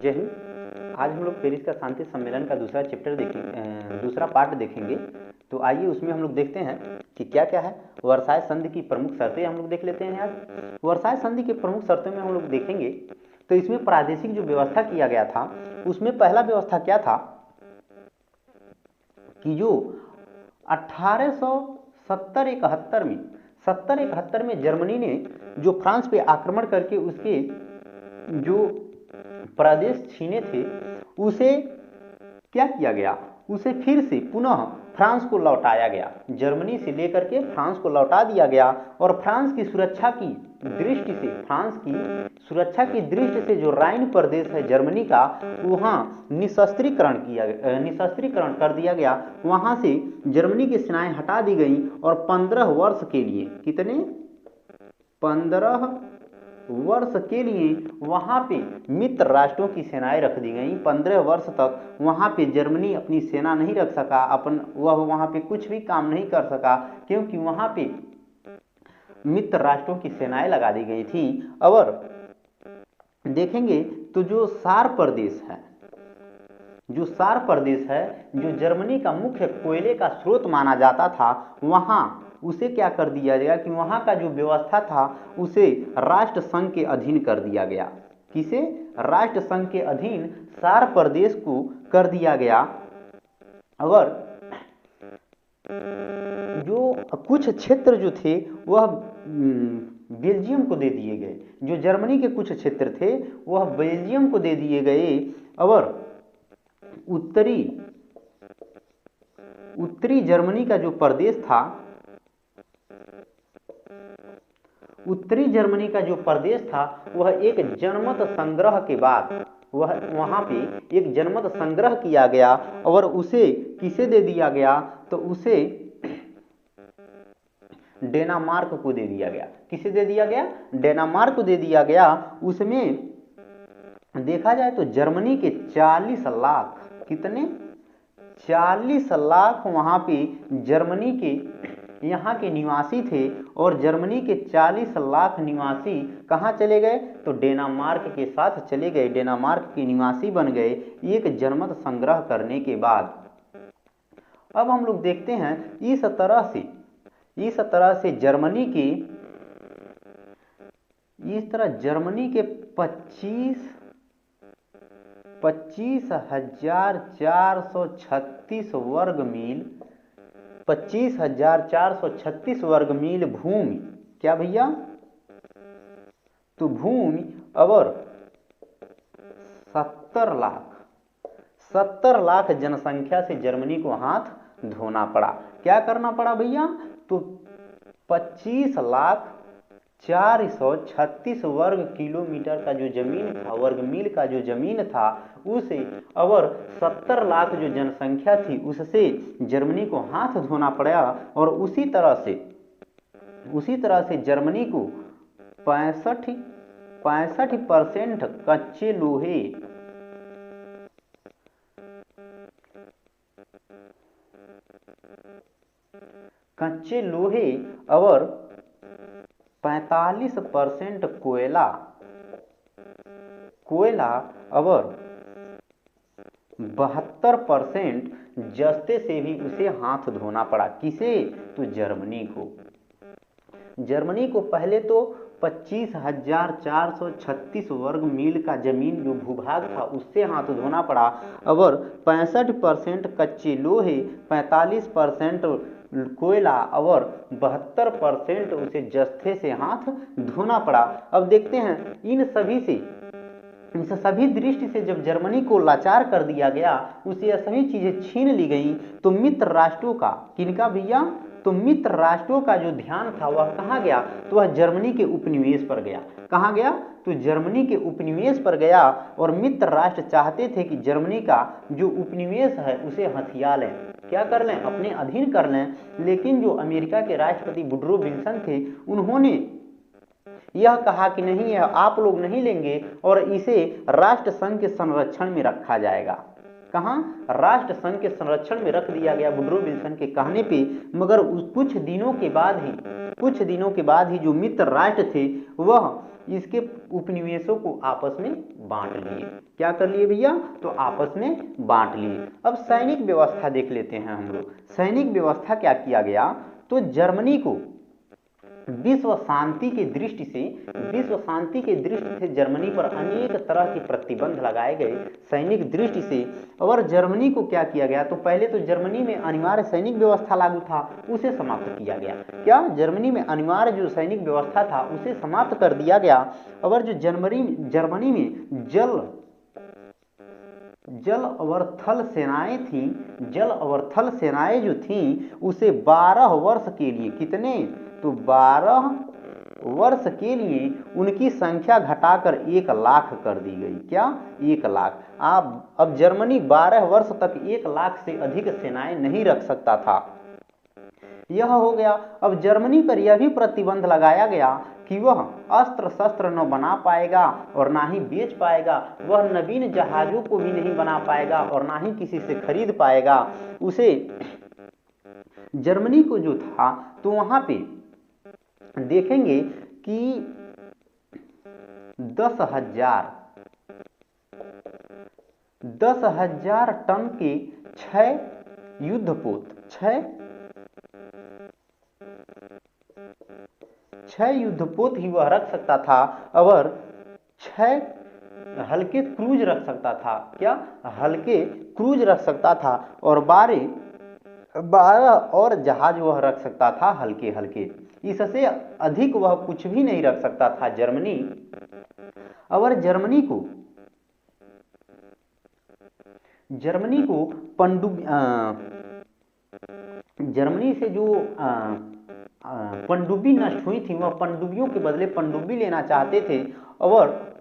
जय हिंद। आज हम लोग पेरिस का शांति सम्मेलन का दूसरा चैप्टर दूसरा पार्ट देखेंगे। तो आइए उसमें हम लोग देखते हैं कि क्या क्या है। वर्साय संधि की प्रमुख शर्तें हम लोग देख लेते हैं। आज वर्साय संधि के प्रमुख शर्तों में हम लोग देखेंगे तो इसमें प्रादेशिक जो व्यवस्था किया गया था उसमें पहला व्यवस्था क्या था कि जो 1870-71 में जर्मनी ने जो फ्रांस पे आक्रमण करके उसके जो प्रदेश छीने थे उसे क्या किया गया, उसे फिर से पुनः फ्रांस को लौटाया गया। जर्मनी से लेकर के फ्रांस को लौटा दिया गया और फ्रांस की सुरक्षा की दृष्टि से जो राइन प्रदेश है जर्मनी का, वहां निशस्त्रीकरण कर दिया गया। वहां से जर्मनी की सेनाएं हटा दी गई और 15 वर्ष के लिए 15 वर्ष के लिए वहां पे मित्र राष्ट्रों की सेनाएं रख दी गई। 15 वर्ष तक वहां पे जर्मनी अपनी सेना नहीं रख सका, वहां पे कुछ भी काम नहीं कर सका क्योंकि वहां पे मित्र राष्ट्रों की सेनाएं लगा दी गई थी। और देखेंगे तो जो सार प्रदेश है जो जर्मनी का मुख्य कोयले का स्रोत माना जाता था, वहां उसे क्या कर दिया गया कि वहां का जो व्यवस्था था उसे राष्ट्र संघ के अधीन कर दिया गया। किसे? राष्ट्र संघ के अधीन सार प्रदेश को कर दिया गया। और जो कुछ क्षेत्र जो थे वह बेल्जियम को दे दिए गए। जो जर्मनी के कुछ क्षेत्र थे वह बेल्जियम को दे दिए गए। और उत्तरी जर्मनी का जो प्रदेश था, वह एक जनमत संग्रह के बाद वहां पे एक जनमत संग्रह किया गया और उसे किसे दे दिया गया, तो उसे डेनमार्क को दे दिया गया। किसे दे दिया गया? डेनमार्क को दे दिया गया। उसमें देखा जाए तो जर्मनी के 40 लाख, कितने? 40 लाख वहां पे जर्मनी के यहाँ के निवासी थे और जर्मनी के 40 लाख निवासी कहाँ चले गए? तो डेनमार्क के साथ चले गए, डेनमार्क के निवासी बन गए एक जनमत संग्रह करने के बाद। अब हम लोग देखते हैं इस तरह से जर्मनी के 25,436 वर्ग मील 25,436 वर्ग मील भूमि, क्या भैया? तो भूमि और 70 लाख जनसंख्या से जर्मनी को हाथ धोना पड़ा। क्या करना पड़ा भैया? तो 25,436 वर्ग किलोमीटर का जो जमीन था, वर्ग मील का जो जमीन था उसे और 70 लाख जो जनसंख्या थी उससे जर्मनी को हाथ धोना पड़ा। और उसी तरह से जर्मनी को 65% कच्चे लोहे और 45% कोयला और 72% जस्ते से भी उसे हाथ धोना पड़ा। किसे? तो जर्मनी को पहले तो 25,436 वर्ग मील का जमीन जो भूभाग था उससे हाथ धोना पड़ा और 65% कच्चे लोहे, 45% कोयला और 72% उसे जस्ते से हाथ धोना पड़ा। अब देखते हैं इन सभी दृष्टि से जब जर्मनी को लाचार कर दिया गया, उसे यह सभी चीजें छीन ली गई, तो मित्र राष्ट्रों का, किनका भैया? तो मित्र राष्ट्रों का जो ध्यान था वह कहाँ गया? तो वह जर्मनी के उपनिवेश पर गया। कहाँ गया? तो जर्मनी के उपनिवेश पर गया। और मित्र राष्ट्र चाहते थे कि जर्मनी का जो उपनिवेश है उसे हथिया लें, क्या कर लें? अपने अधीन कर लें। लेकिन जो अमेरिका के राष्ट्रपति वुडरो विल्सन थे, उन्होंने यह कहा कि नहीं, यह आप लोग नहीं लेंगे और इसे राष्ट्र संघ के संरक्षण में रखा जाएगा। कहाँ, राष्ट्र संघ के संरक्षण में रख दिया गया वुडरो विल्सन के कहने पे। मगर कुछ दिनों के बाद ही जो मित्र राष्ट्र थे वह इसके उपनिवेशों को आपस में बांट लिए। क्या कर लिए भैया, तो आपस में बांट लिए। अब सैनिक व्यवस्था देख लेते हैं हम लोग। सैनिक व्यवस्था क्या किया गया, तो जर्मनी को विश्व शांति की दृष्टि से जर्मनी पर अनेक तरह के प्रतिबंध लगाए गए सैनिक दृष्टि से। और जर्मनी को क्या किया गया, तो पहले तो जर्मनी में अनिवार्य सैनिक व्यवस्था लागू था, उसे समाप्त किया गया। क्या, जर्मनी में अनिवार्य जो सैनिक व्यवस्था था उसे समाप्त कर दिया गया। और जो जर्मनी में जल और थल सेनाएं जो थीं उसे 12 वर्ष के लिए, कितने, तो 12 वर्ष के लिए उनकी संख्या घटाकर 1 लाख कर दी गई। क्या, 1 लाख। अब जर्मनी 12 वर्ष तक 1 लाख से अधिक सेनाएं नहीं रख सकता था। यह हो गया। अब जर्मनी पर यह भी प्रतिबंध लगाया गया कि वह अस्त्र शस्त्र न बना पाएगा और ना ही बेच पाएगा, वह नवीन जहाजों को भी नहीं बना पाएगा और ना ही किसी से खरीद पाएगा। उसे जर्मनी को जो था, तो वहां पे देखेंगे कि 10,000 टन के 6 युद्धपोत ही वह रख सकता था और 6 हल्के क्रूज रख सकता था। क्या, हल्के क्रूज रख सकता था और 12 और जहाज वह रख सकता था हल्के हल्के। इससे अधिक वह कुछ भी नहीं रख सकता था जर्मनी। और जर्मनी को जर्मनी से जो पनडुब्बी नष्ट हुई थी, वह पनडुब्बियों के बदले पनडुब्बी लेना चाहते थे। और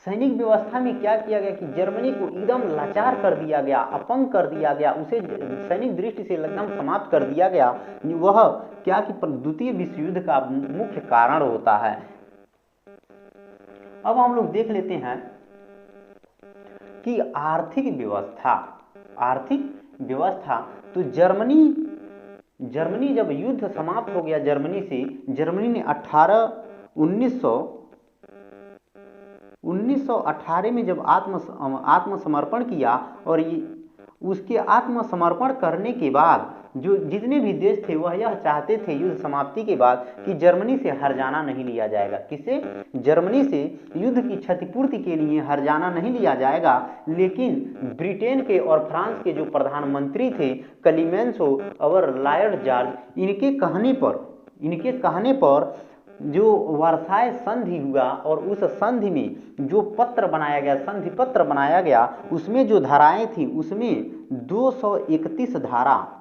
सैनिक व्यवस्था में क्या किया गया कि जर्मनी को एकदम लाचार कर दिया गया, अपंग कर दिया गया, उसे सैनिक दृष्टि से एकदम समाप्त कर दिया गया। वह क्या कि द्वितीय विश्व युद्ध का मुख्य कारण होता है। अब हम लोग देख लेते हैं कि आर्थिक व्यवस्था, तो जर्मनी जब युद्ध समाप्त हो गया जर्मनी ने 1918 में जब आत्मसमर्पण किया। और उसके आत्मसमर्पण करने के बाद जो जितने भी देश थे वह यह चाहते थे युद्ध समाप्ति के बाद कि जर्मनी से हर्जाना नहीं लिया जाएगा। किससे, जर्मनी से युद्ध की क्षतिपूर्ति के लिए हर्जाना नहीं लिया जाएगा। लेकिन ब्रिटेन के और फ्रांस के जो प्रधानमंत्री थे क्लीमेंसो और लॉर्ड जॉर्ज, इनके कहने पर जो वर्साय संधि हुआ और उस संधि में जो संधि पत्र बनाया गया उसमें जो धाराएं थी उसमें 231 धारा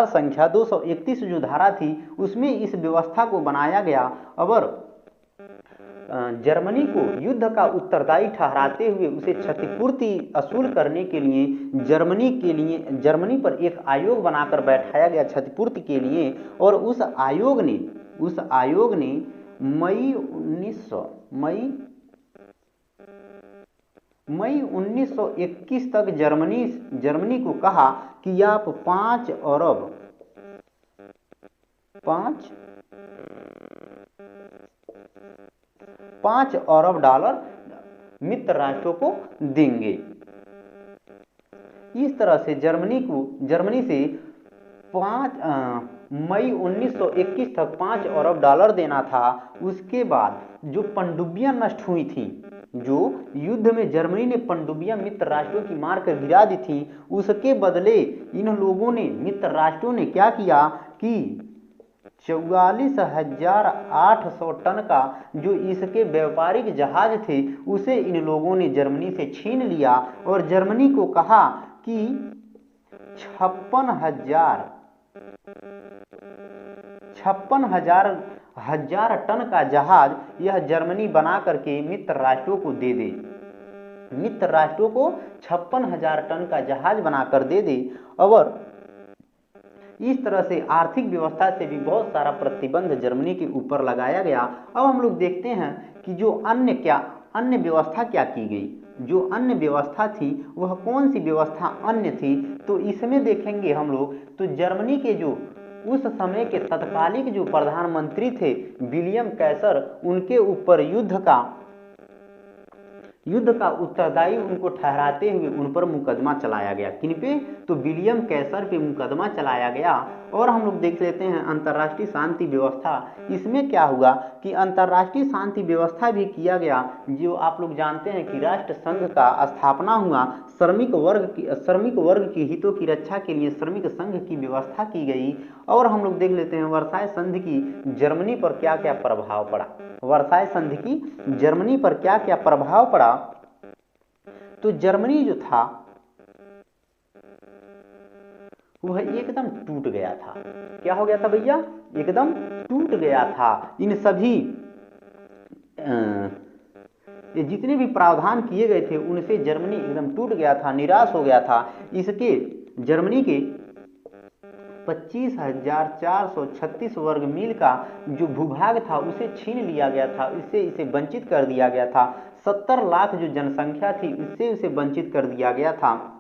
संख्या 231 जो धारा थी उसमें इस व्यवस्था को बनाया गया। और जर्मनी को युद्ध का उत्तरदायी ठहराते हुए उसे क्षतिपूर्ति वसूल करने के लिए जर्मनी पर एक आयोग बनाकर बैठाया गया क्षतिपूर्ति के लिए। और उस आयोग ने मई 1921 तक जर्मनी को कहा कि आप 5 अरब डॉलर मित्र राष्ट्रों को देंगे। इस तरह से जर्मनी से मई 1921 तक 5 अरब डॉलर देना था। उसके बाद जो पनडुब्बियां नष्ट हुई थी, जो युद्ध में जर्मनी ने पनडुब्बियां मित्र राष्ट्रों की मारकर गिरा दी थी, उसके बदले मित्र राष्ट्रों ने क्या किया कि 44,800 टन का जो इसके व्यापारिक जहाज थे उसे इन लोगों ने जर्मनी से छीन लिया और जर्मनी को कहा कि 56,000 टन का जहाज यह जर्मनी बना करके मित्र राष्ट्रों को दे दे। मित्र राष्ट्रों को 56,000 टन का जहाज बनाकर दे दे। और इस तरह से आर्थिक व्यवस्था से भी बहुत सारा प्रतिबंध जर्मनी के ऊपर लगाया गया। अब हम लोग देखते हैं कि जो अन्य व्यवस्था क्या की गई। जो अन्य व्यवस्था थी वह कौन सी व्यवस्था अन्य थी? तो इसमें देखेंगे हम लोग तो जर्मनी के जो उस समय के तत्कालिक जो प्रधानमंत्री थे विलियम कैसर, उनके ऊपर युद्ध का उत्तरदायी उनको ठहराते हुए उन पर मुकदमा चलाया गया। किन पे? तो विलियम कैसर पे मुकदमा चलाया गया। और हम लोग देख लेते हैं अंतर्राष्ट्रीय शांति व्यवस्था। इसमें क्या हुआ कि अंतर्राष्ट्रीय शांति व्यवस्था भी किया गया। जो आप लोग जानते हैं कि राष्ट्र संघ का स्थापना हुआ, श्रमिक वर्ग के हितों की रक्षा के लिए श्रमिक संघ की व्यवस्था की गई। और हम लोग देख लेते हैं वर्साय संधि की जर्मनी पर क्या क्या प्रभाव पड़ा। वर्साय संधि की जर्मनी पर क्या क्या प्रभाव पड़ा? तो जर्मनी जो था वह एकदम टूट गया था। क्या हो गया था भैया? एकदम टूट गया था। इन सभी ये जितने भी प्रावधान किए गए थे उनसे जर्मनी एकदम टूट गया था, निराश हो गया था। इसके जर्मनी के 25,436 वर्ग मील का जो भूभाग था उसे छीन लिया गया था, इसे वंचित कर दिया गया था। 70 लाख जो जनसंख्या थी इससे उसे वंचित कर दिया गया था।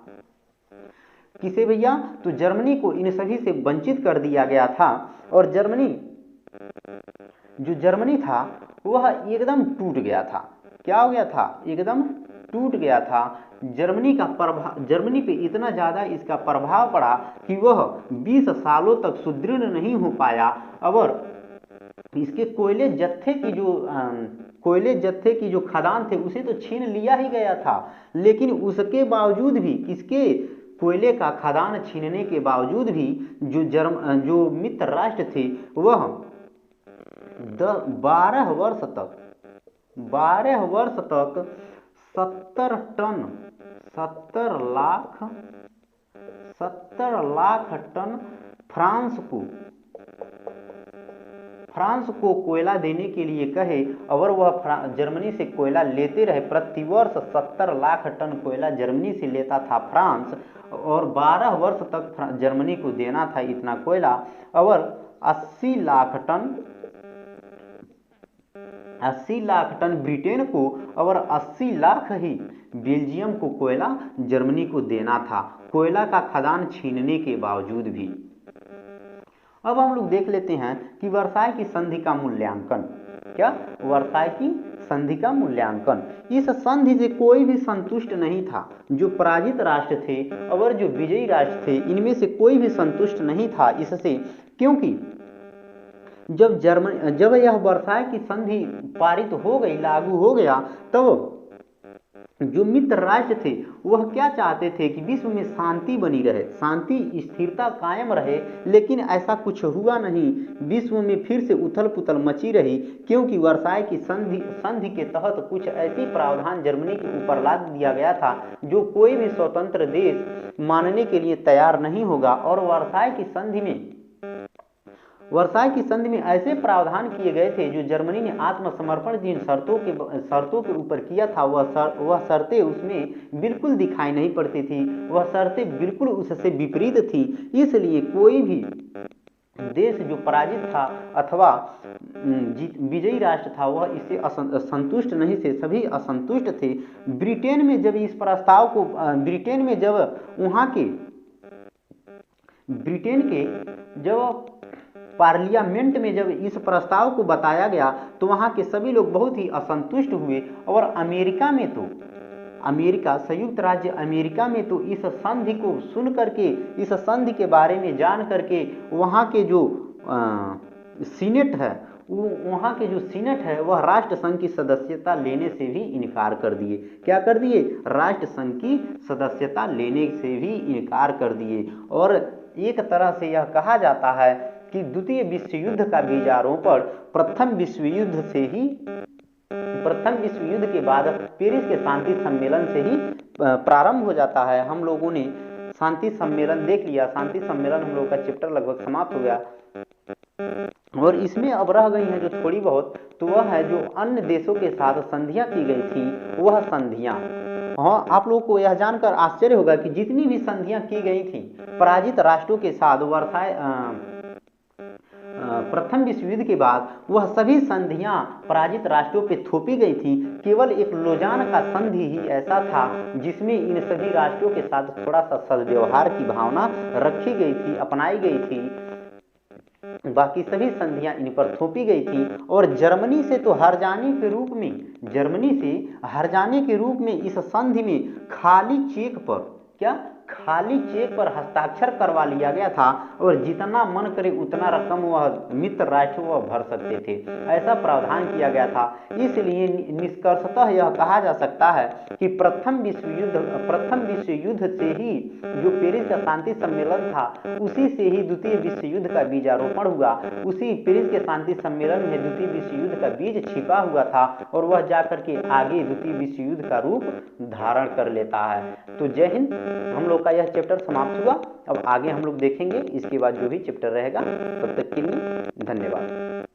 किसे भैया? तो जर्मनी को इन सभी से वंचित कर दिया गया था। और जर्मनी था वह एकदम टूट गया था। क्या हो गया था? एकदम टूट गया था। जर्मनी पे इतना ज्यादा इसका प्रभाव पड़ा कि वह 20 सालों तक सुदृढ़ नहीं हो पाया। और इसके कोयले जत्थे की जो खदान थे उसे तो छीन लिया ही गया था, लेकिन उसके बावजूद भी किसके कोयले का खदान छीनने के बावजूद भी जो मित्र राष्ट्र थे वह 12 वर्ष तक 70 लाख टन फ्रांस को कोयला देने के लिए कहे। और वह जर्मनी से कोयला लेते रहे। प्रतिवर्ष 70 लाख टन कोयला जर्मनी से लेता था फ्रांस, और 12 वर्ष तक जर्मनी को देना था इतना कोयला। और 80 लाख टन ब्रिटेन को और 80 लाख ही बेल्जियम को कोयला जर्मनी को देना था, कोयला का खदान छीनने के बावजूद भी। अब हम लोग देख लेते हैं कि वर्साय की संधि का मूल्यांकन। क्या? वर्साय की संधि का मूल्यांकन। इस संधि से कोई भी संतुष्ट नहीं था। जो पराजित राष्ट्र थे और जो विजयी राष्ट्र थे इनमें से कोई भी संतुष्ट नहीं था इससे, क्योंकि जब यह वर्साय की संधि पारित हो गई, लागू हो गया, तब जो मित्र राष्ट्र थे वह क्या चाहते थे कि विश्व में शांति बनी रहे, शांति स्थिरता कायम रहे। लेकिन ऐसा कुछ हुआ नहीं। विश्व में फिर से उथल पुथल मची रही, क्योंकि वर्साय की संधि के तहत कुछ ऐसी प्रावधान जर्मनी के ऊपर लाद दिया गया था जो कोई भी स्वतंत्र देश मानने के लिए तैयार नहीं होगा। और वर्साय की संधि में ऐसे प्रावधान किए गए थे जो जर्मनी ने आत्मसमर्पण जिन शर्तों के ऊपर किया था वह शर्तें उसमें बिल्कुल दिखाई नहीं पड़ती थी, वह शर्तें बिल्कुल उससे विपरीत थी। इसलिए कोई भी देश जो पराजित था अथवा विजयी राष्ट्र था वह इससे संतुष्ट नहीं थे, सभी असंतुष्ट थे। ब्रिटेन में जब इस प्रस्ताव को ब्रिटेन के जब पार्लियामेंट में जब इस प्रस्ताव को बताया गया तो वहां के सभी लोग बहुत ही असंतुष्ट हुए। और संयुक्त राज्य अमेरिका में तो इस संधि को सुन करके, इस संधि के बारे में जान करके वहां के जो सीनेट है वह राष्ट्र संघ की सदस्यता लेने से भी इनकार कर दिए। क्या कर दिए? राष्ट्र संघ की सदस्यता लेने से भी इनकार कर दिए। और एक तरह से यह कहा जाता है कि द्वितीय विश्व युद्ध का बीजारोपण प्रथम विश्व युद्ध के बाद पेरिस के शांति सम्मेलन से ही प्रारंभ हो जाता है। हम लोगों ने शांति सम्मेलन देख लिया। शांति सम्मेलन हम लोग का चैप्टर लगभग समाप्त हो गया, और इसमें अब रह गई हैं जो थोड़ी बहुत, तो वह है जो अन्य देशों के साथ संधियां की गई थी वह संधियां। हाँ, आप लोगों को यह जानकर आश्चर्य होगा कि जितनी भी संधियां की गई थी पराजित राष्ट्रों के साथ प्रथम विश्व युद्ध के बाद वह सभी संधियां पराजित राष्ट्रों पे थोपी गई थी। केवल एक लोजान का संधि ही ऐसा था जिसमें इन सभी राष्ट्रों के साथ थोड़ा सा सद्व्यवहार की भावना रखी गई थी, अपनाई गई थी। बाकी सभी संधियां इन पर थोपी गई थी और जर्मनी से हार जाने के रूप में इस संधि में खाली चेक पर हस्ताक्षर करवा लिया गया था और जितना मन करे उतना रकम वह मित्र राष्ट्र वह भर सकते थे, ऐसा प्रावधान किया गया था। इसलिए निष्कर्षतः यह कहा जा सकता है कि प्रथम विश्व युद्ध से ही जो पेरिस का शांति सम्मेलन था, उसी से ही द्वितीय विश्व युद्ध का बीजारोपण हुआ। उसी पेरिस के शांति सम्मेलन में द्वितीय विश्व युद्ध का बीज छिपा हुआ था और वह जाकर के आगे द्वितीय विश्व युद्ध का रूप धारण कर लेता है। तो जय हिंद। हम लोग का यह चैप्टर समाप्त हुआ। अब आगे हम लोग देखेंगे इसके बाद जो भी चैप्टर रहेगा। तब तक के लिए धन्यवाद।